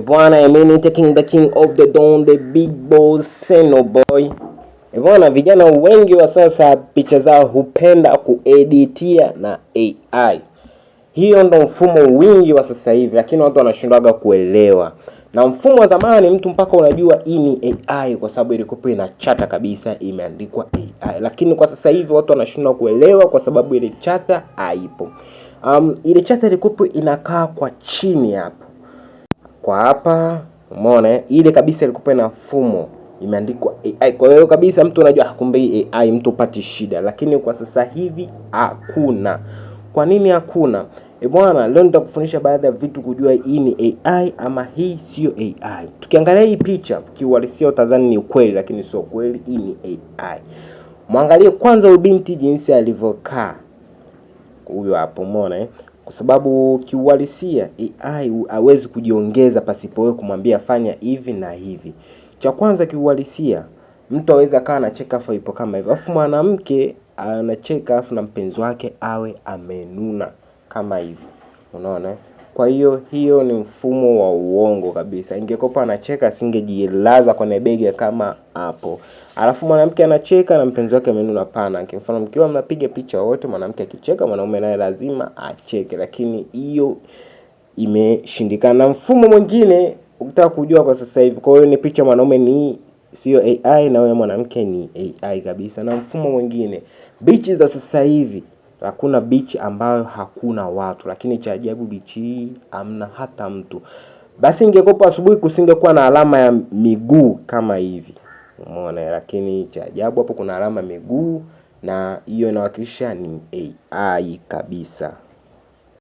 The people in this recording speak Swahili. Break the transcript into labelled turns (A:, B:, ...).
A: Bwana, I mean taking the king of the dawn, the big boss, Seno boy. Bwana, vijana wengi wa sasa picha zao hupenda kueditia na AI. Hiyo ndo mfumo wingi wa sasa hivi, lakini watu wanashindwaga kuelewa. Na mfumo wa zamani mtu mpaka unajua hii ni AI kwa sababu ilikuwa ina chata kabisa imeandikwa AI. Lakini kwa sasa hivi watu wanashindwa kuelewa kwa sababu ile chata haipo. Ile chata ilikuwa inakaa kwa chini hapo. Kwa hapa umeona ile kabisa ilikuwa na mfumo imeandikwa AI. Kwa hiyo kabisa mtu anajua kumbe AI mtu upati shida, lakini kwa sasa hivi hakuna. Kwa nini hakuna? Bwana, leo nitakufundisha baadhi ya vitu kujua hii ni AI ama hii sio AI. Tukiangalia hii picha kiuhalisia utadhani ni ukweli, lakini sio kweli, hii ni AI. Muangalie kwanza ubinti jinsi alivyokaa. Huyo hapo umeona Kwa sababu kiuhalisia AI hawezi kujiongeza pasipo wewe kumwambia fanya hivi na hivi. Cha kwanza kiuhalisia mtu aweza kaa anacheka afu ipo kama hivyo. Afu mwanamke anacheka afu na mpenzi wake awe amenuna kama hivi. Unaona? Kwa hiyo ni mfumo wa uongo kabisa. Ingekopa anacheka asingejilaza kwenye bega kama hapo. Alafu mwanamke anacheka na mpenzi wake amenuna pana. Kwa mfano mkiwa mnapiga picha wote, mwanamke akicheka mwanaume naye lazima acheke, lakini hiyo imeshindikana. Mfumo mwingine ukitaka kujua kwa sasa hivi, kwa hiyo ni picha mwanaume ni sio AI na wewe mwanamke ni AI kabisa. Na mfumo mwingine, beach za sasa hivi hakuna beach ambayo hakuna watu, lakini cha ajabu beach hii hamna hata mtu. Basi ingekopa asubuhi kusingekuwa na alama ya miguu kama hivi. Umeona, lakini cha ajabu hapo kuna alama miguu na hiyo inawakilisha ni AI kabisa.